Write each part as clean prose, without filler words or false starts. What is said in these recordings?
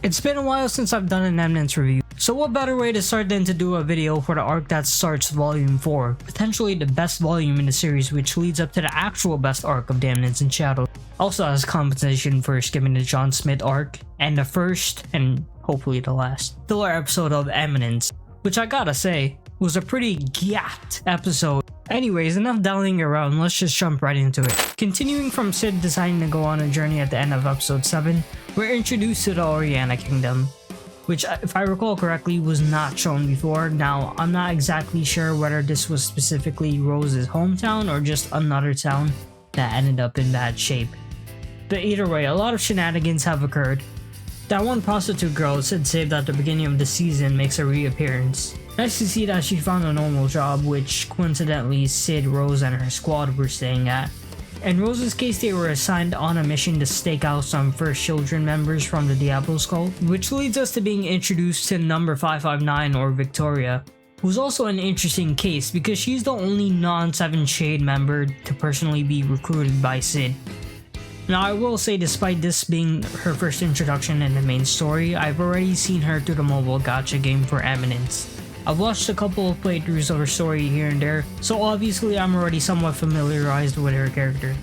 It's been a while since I've done an Eminence review, so what better way to start than to do a video for the arc that starts volume 4, potentially the best volume in the series, which leads up to the actual best arc of the Eminence in Shadow. Also as compensation for skipping the John Smith arc, and the first, and hopefully the last, filler episode of Eminence, which I gotta say, was a pretty gapped episode. Anyways, enough dallying around, let's just jump right into it. Continuing from Sid deciding to go on a journey at the end of episode 7, we're introduced to the Oriana Kingdom, which if I recall correctly was not shown before. Now, I'm not exactly sure whether this was specifically Rose's hometown or just another town that ended up in bad shape. But either way, a lot of shenanigans have occurred. That one prostitute girl Sid saved at the beginning of the season makes a reappearance. Nice to see that she found a normal job, which coincidentally Sid, Rose, and her squad were staying at. In Rose's case, they were assigned on a mission to stake out some First Children members from the Diablo Skull, which leads us to being introduced to number 559, or Victoria, who's also an interesting case because she's the only non-Seven Shade member to personally be recruited by Sid. Now, I will say, despite this being her first introduction in the main story, I've already seen her through the mobile gacha game for Eminence. I've watched a couple of playthroughs of her story here and there, so obviously I'm already somewhat familiarized with her character.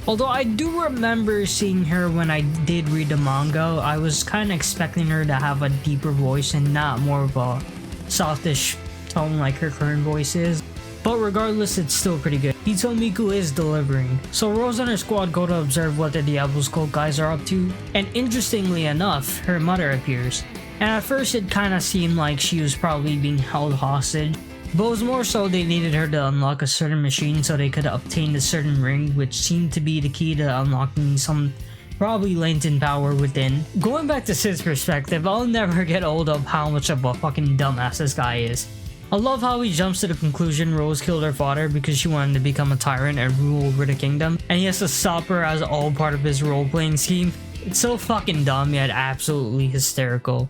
Although I do remember seeing her when I did read the manga, I was kind of expecting her to have a deeper voice and not more of a softish tone like her current voice is. But regardless, it's still pretty good. Hitomiku is delivering. So Rose and her squad go to observe what the Diablo Skull guys are up to, and interestingly enough, her mother appears. And at first it kinda seemed like she was probably being held hostage, but it was more so they needed her to unlock a certain machine so they could obtain a certain ring, which seemed to be the key to unlocking some probably latent power within. Going back to Sid's perspective, I'll never get old of how much of a fucking dumbass this guy is. I love how he jumps to the conclusion Rose killed her father because she wanted to become a tyrant and rule over the kingdom, and he has to stop her as all part of his role-playing scheme. It's so fucking dumb yet absolutely hysterical.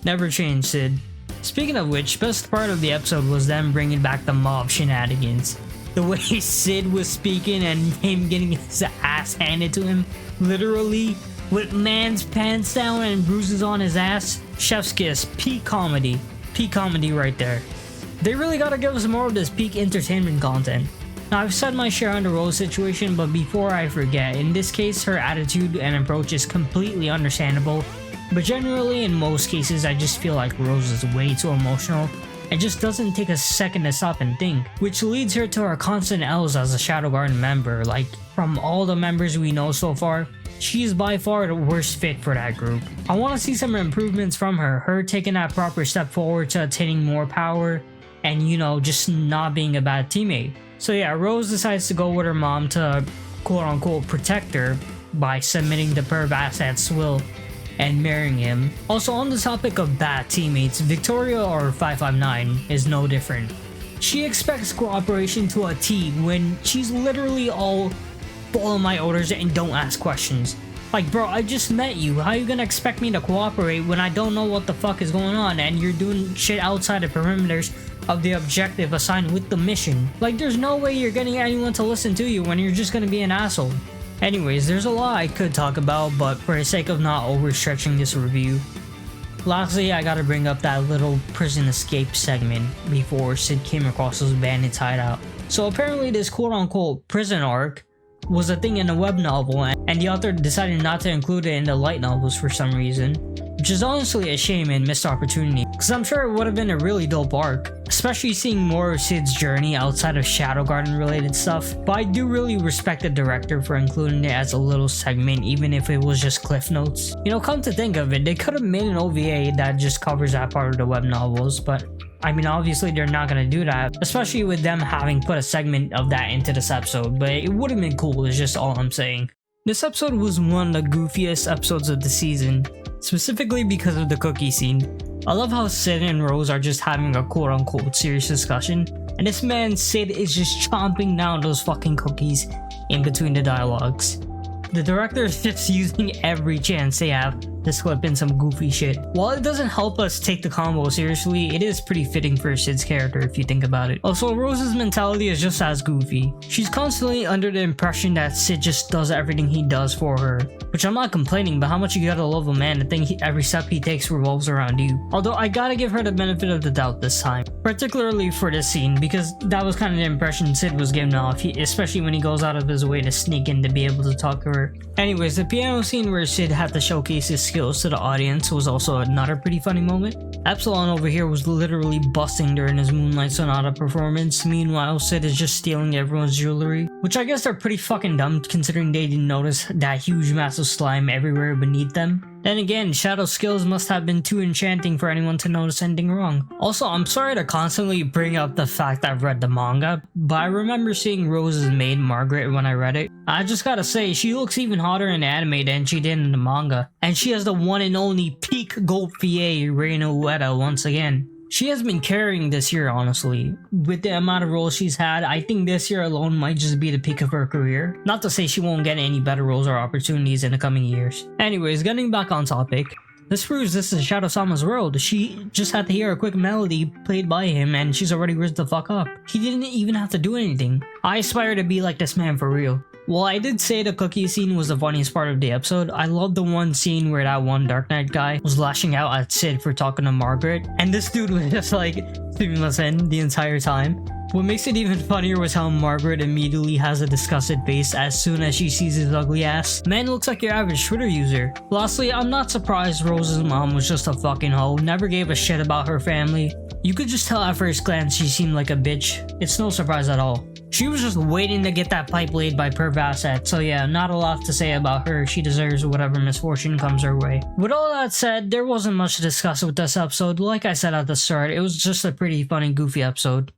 Never change, Sid. Speaking of which, best part of the episode was them bringing back the mob shenanigans. The way Sid was speaking and him getting his ass handed to him, literally, with man's pants down and bruises on his ass. Chef's kiss, peak comedy. Peak comedy right there. They really gotta give us more of this peak entertainment content. Now, I've said my share on the Rose situation, but before I forget, in this case, her attitude and approach is completely understandable. But generally, in most cases, I just feel like Rose is way too emotional and just doesn't take a second to stop and think, which leads her to her constant L's as a Shadow Garden member. Like, from all the members we know so far, she is by far the worst fit for that group. I want to see some improvements from her taking that proper step forward to attaining more power and, you know, just not being a bad teammate. So yeah, Rose decides to go with her mom to quote-unquote protect her by submitting to perv assets will and marrying him. Also, on the topic of bad teammates, Victoria, or 559, is no different. She expects cooperation to a T when she's literally all follow my orders and don't ask questions. Like, bro, I just met you. How you gonna expect me to cooperate when I don't know what the fuck is going on and you're doing shit outside the perimeters of the objective assigned with the mission? Like, there's no way you're getting anyone to listen to you when you're just gonna be an asshole. Anyways, there's a lot I could talk about, but for the sake of not overstretching this review, lastly, I gotta bring up that little prison escape segment before Sid came across those bandits hideout. So apparently this quote-unquote prison arc was a thing in a web novel, and the author decided not to include it in the light novels for some reason, which is honestly a shame and missed opportunity, because I'm sure it would have been a really dope arc, especially seeing more of Sid's journey outside of Shadow Garden related stuff. But I do really respect the director for including it as a little segment, even if it was just cliff notes. You know, come to think of it, they could have made an OVA that just covers that part of the web novels, but I mean, obviously they're not gonna do that, especially with them having put a segment of that into this episode, but it would have been cool, is just all I'm saying. This episode was one of the goofiest episodes of the season, specifically because of the cookie scene. I love how Sid and Rose are just having a quote-unquote serious discussion, and this man Sid is just chomping down those fucking cookies in between the dialogues. The director is just using every chance they have this clip in some goofy shit. While it doesn't help us take the combo seriously, it is pretty fitting for Sid's character if you think about it. Also, Rose's mentality is just as goofy. She's constantly under the impression that Sid just does everything he does for her, which I'm not complaining, but how much you gotta love a man to think every step he takes revolves around you. Although I gotta give her the benefit of the doubt this time, particularly for this scene, because that was kind of the impression Sid was giving off, especially when he goes out of his way to sneak in to be able to talk to her. Anyways, the piano scene where Sid had to showcase his skills to the audience was also another pretty funny moment. Epsilon over here was literally busting during his Moonlight Sonata performance. Meanwhile, Sid is just stealing everyone's jewelry, which I guess they're pretty fucking dumb considering they didn't notice that huge massive slime everywhere beneath them. Then again, Shadow's skills must have been too enchanting for anyone to notice anything wrong. Also, I'm sorry to constantly bring up the fact I've read the manga, but I remember seeing Rose's maid Margaret when I read it. I just gotta say, she looks even hotter in anime than she did in the manga. And she has the one and only peak Gold Fie Reina Ueda once again. She has been carrying this year, honestly. With the amount of roles she's had, I think this year alone might just be the peak of her career. Not to say she won't get any better roles or opportunities in the coming years. Anyways, getting back on topic. This proves this is Shadow-sama's world. She just had to hear a quick melody played by him and she's already rizzed the fuck up. He didn't even have to do anything. I aspire to be like this man for real. While I did say the cookie scene was the funniest part of the episode, I love the one scene where that one Dark Knight guy was lashing out at Sid for talking to Margaret, and this dude was just like, listen the entire time. What makes it even funnier was how Margaret immediately has a disgusted face as soon as she sees his ugly ass. Man looks like your average Twitter user. Lastly, I'm not surprised Rose's mom was just a fucking hoe, never gave a shit about her family. You could just tell at first glance she seemed like a bitch. It's no surprise at all. She was just waiting to get that pipe laid by Per Vasset, so yeah, not a lot to say about her. She deserves whatever misfortune comes her way. With all that said, there wasn't much to discuss with this episode. Like I said at the start, it was just a pretty funny, goofy episode.